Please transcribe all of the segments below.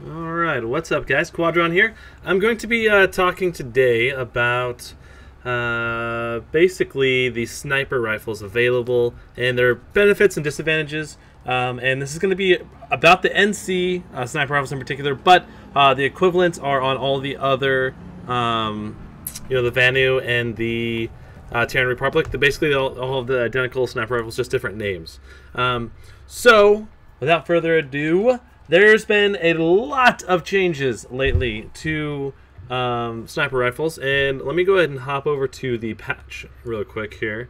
Alright, what's up guys? Quadron here. I'm going to be talking today about basically the sniper rifles available and their benefits and disadvantages. And this is going to be about the NC sniper rifles in particular, but the equivalents are on all the other, the Vanu and the Terran Republic. Basically all of the identical sniper rifles, just different names. So, without further ado, there's been a lot of changes lately to sniper rifles, and let me go ahead and hop over to the patch real quick here.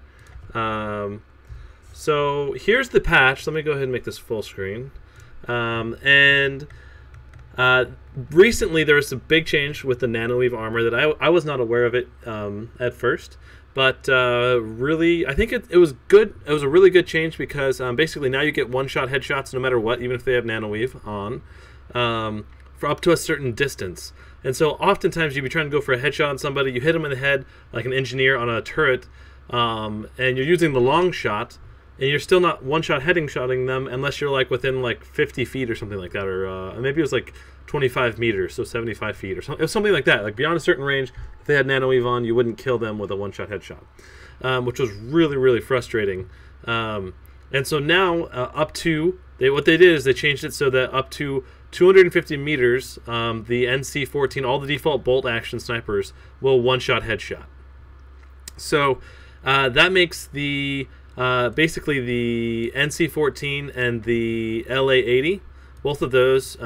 So here's the patch. Let me go ahead and make this full screen. Recently there was a big change with the nanoweave armor that I was not aware of it at first. But really, I think it was good. It was a really good change because basically now you get one-shot headshots no matter what, even if they have nanoweave on, for up to a certain distance. And so oftentimes you'd be trying to go for a headshot on somebody, you hit them in the head like an engineer on a turret, and you're using the long shot, and you're still not one-shot shotting them unless you're like within like 50 feet or something like that, or maybe it was like 25 meters, so 75 feet or something. It was something like that. Like beyond a certain range, if they had nanoweave on, you wouldn't kill them with a one-shot headshot, which was really, really frustrating. And so now up to, what they did is they changed it so that up to 250 meters, the NC-14, all the default bolt action snipers will one-shot headshot. So that makes the basically the NC-14 and the LA-80, both of those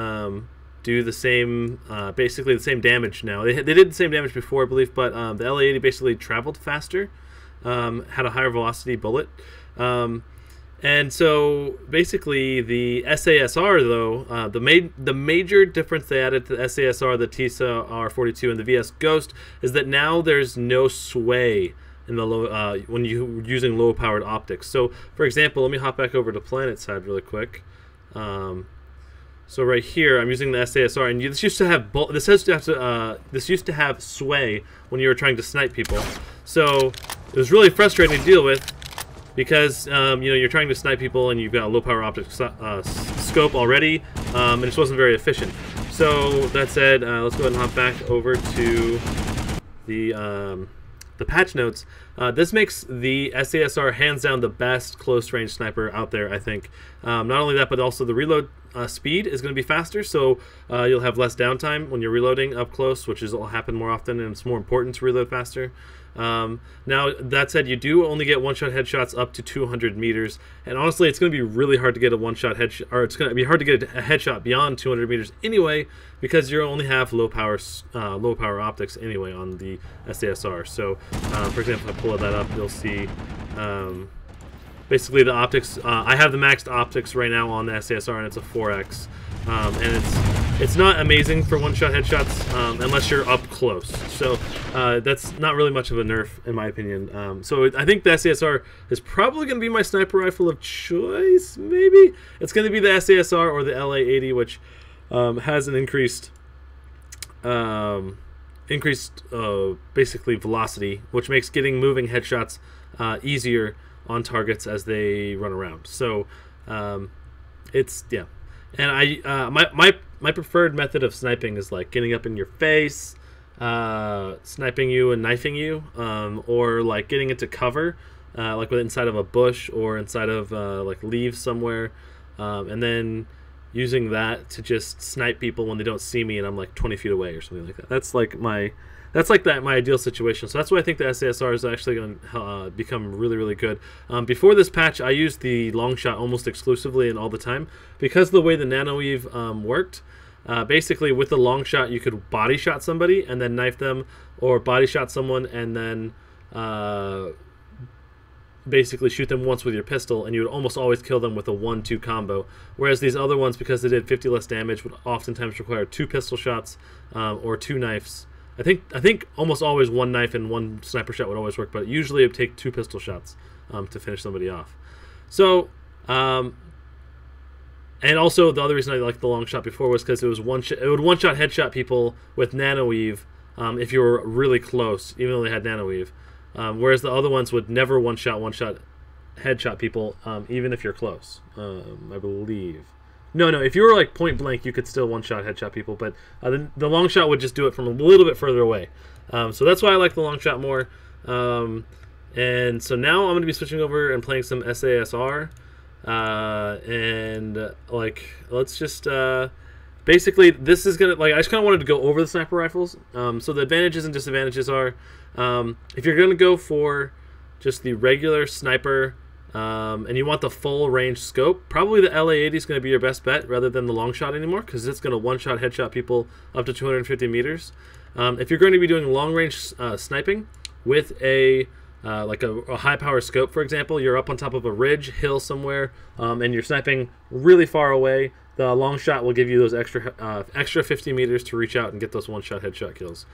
do the same, basically the same damage now. They did the same damage before, I believe, but the LA-80 basically traveled faster, had a higher velocity bullet. And so basically the SAS-R, though, the major difference they added to the SAS-R, the TSA-R42, and the VS Ghost is that now there's no sway in the low, when you're using low-powered optics. So, for example, let me hop back over to Planetside really quick. So right here, I'm using the SAS-R, and this used to have this used to have sway when you were trying to snipe people. So it was really frustrating to deal with because you're trying to snipe people and you've got a low-power optics scope already, and it just wasn't very efficient. So that said, let's go ahead and hop back over to the patch notes. This makes the SAS-R hands down the best close-range sniper out there, I think. Not only that, but also the reload speed is going to be faster, so you'll have less downtime when you're reloading up close, which will happen more often, and it's more important to reload faster. Now, that said, you do only get one-shot headshots up to 200 meters, and honestly, it's going to be really hard to get a one-shot headshot, or it's going to be hard to get a headshot beyond 200 meters anyway, because you only have low-power optics anyway on the SAS-R. So, for example, if I pull that up, you'll see basically the optics. I have the maxed optics right now on the SAS-R, and it's a 4x, and it's not amazing for one-shot headshots unless you're up close. So that's not really much of a nerf, in my opinion. So I think the SAS-R is probably going to be my sniper rifle of choice. Maybe it's going to be the SAS-R or the LA-80, which has an increased basically velocity, which makes getting moving headshots easier on targets as they run around. So it's, yeah. And my preferred method of sniping is like getting up in your face, sniping you and knifing you, or like getting into cover, like inside of a bush or inside of like leaves somewhere, and then using that to just snipe people when they don't see me and I'm like 20 feet away or something like that. That's like my ideal situation. So that's why I think the SAS-R is actually going to become really, really good. Before this patch, I used the Longshot almost exclusively and all the time because of the way the nanoweave worked. Basically, with the Longshot, you could body shot somebody and then knife them, or body shot someone and then basically shoot them once with your pistol, and you would almost always kill them with a 1-2 combo. Whereas these other ones, because they did 50 less damage, would oftentimes require 2 pistol shots or 2 knives. I think almost always 1 knife and 1 sniper shot would always work, but usually it would take 2 pistol shots to finish somebody off. So, and also the other reason I liked the long shot before was because it was it would one-shot headshot people with nanoweave if you were really close, even though they had nanoweave. Whereas the other ones would never one-shot headshot people, even if you're close, I believe. No, no. If you were like point blank, you could still one-shot headshot people, but the long shot would just do it from a little bit further away. So that's why I like the long shot more. And so now I'm going to be switching over and playing some SAS-R. And like, let's just basically, this is gonna, like, I just kind of wanted to go over the sniper rifles. So the advantages and disadvantages are, if you're going to go for just the regular sniper, and you want the full range scope, probably the LA-80 is going to be your best bet rather than the long shot anymore, because it's going to one-shot headshot people up to 250 meters. If you're going to be doing long range sniping with a like a high power scope, for example, you're up on top of a ridge, hill somewhere, and you're sniping really far away, the long shot will give you those extra 50 meters to reach out and get those one-shot headshot kills.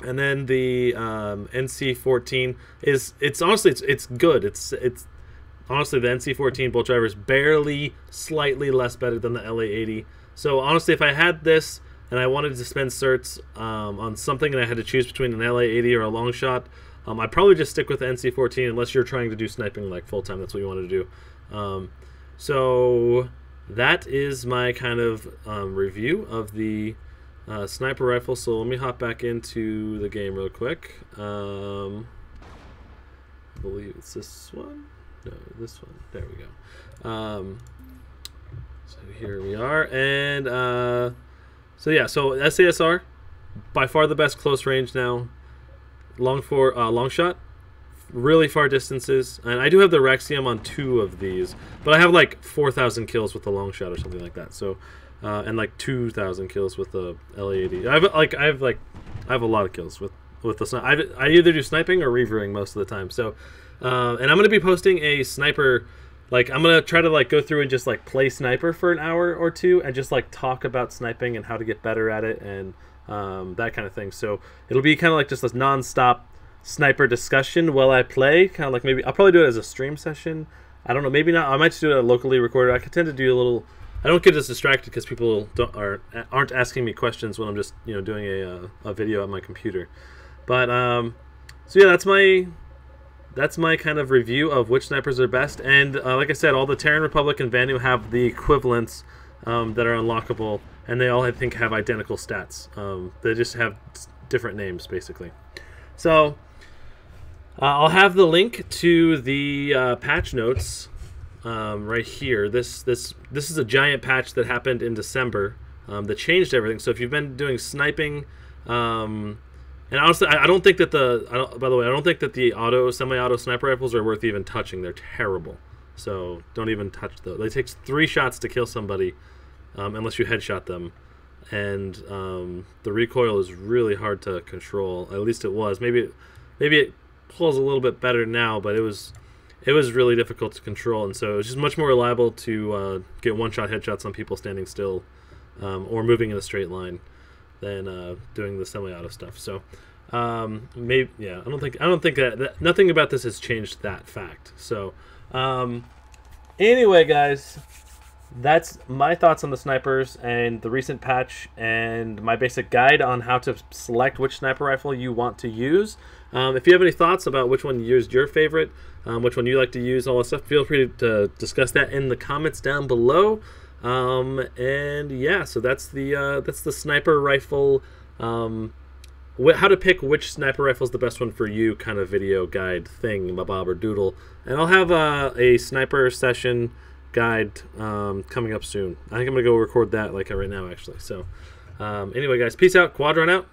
And then the NC-14 it's honestly it's good. It's honestly, the NC-14 bolt driver is barely slightly less better than the LA-80. So honestly, if I had this and I wanted to spend certs on something and I had to choose between an LA-80 or a long shot, I'd probably just stick with the NC-14 unless you're trying to do sniping like full time. That's what you want to do. So that is my kind of review of the sniper rifle. So let me hop back into the game real quick. I believe it's this one. No, this one. There we go. So here we are, and so yeah. So SAS-R, by far the best close range now. Long shot, really far distances, and I do have the Rexium on 2 of these, but I have like 4,000 kills with the long shot or something like that. So. And like 2,000 kills with the LA-80. I have a lot of kills with the sniper. I either do sniping or reviewing most of the time. So, and I'm gonna be posting a sniper. Like, I'm gonna try to like go through and just like play sniper for an hour or two and just like talk about sniping and how to get better at it and that kind of thing. So it'll be kind of like just this non-stop sniper discussion while I play. Kind of like, maybe I'll probably do it as a stream session. I don't know. Maybe not. I might just do it locally recorded. I could tend to do a little. I don't get as distracted because people aren't asking me questions when I'm just doing a video on my computer. But so yeah, that's my kind of review of which snipers are best. And like I said, all the Terran Republic and Vanu have the equivalents that are unlockable, and they all I think have identical stats. They just have different names basically. So I'll have the link to the patch notes. Right here, this is a giant patch that happened in December that changed everything. So if you've been doing sniping, and honestly, I don't think that by the way, I don't think that the semi-auto sniper rifles are worth even touching. They're terrible. So don't even touch those. It takes 3 shots to kill somebody, unless you headshot them, and the recoil is really hard to control. At least it was. Maybe it pulls a little bit better now, but it was really difficult to control, and so it's just much more reliable to get one-shot headshots on people standing still or moving in a straight line than doing the semi-auto stuff. So maybe, yeah, I don't think that nothing about this has changed that fact. So anyway, guys, that's my thoughts on the snipers and the recent patch and my basic guide on how to select which sniper rifle you want to use. If you have any thoughts about which one is your favorite, which one you like to use, all that stuff, feel free to discuss that in the comments down below. And yeah, so that's the sniper rifle, how to pick which sniper rifle is the best one for you kind of video guide thing, bob or doodle. And I'll have a sniper session guide coming up soon. I think I'm gonna go record that like right now actually. So anyway, guys, peace out. Quadron out.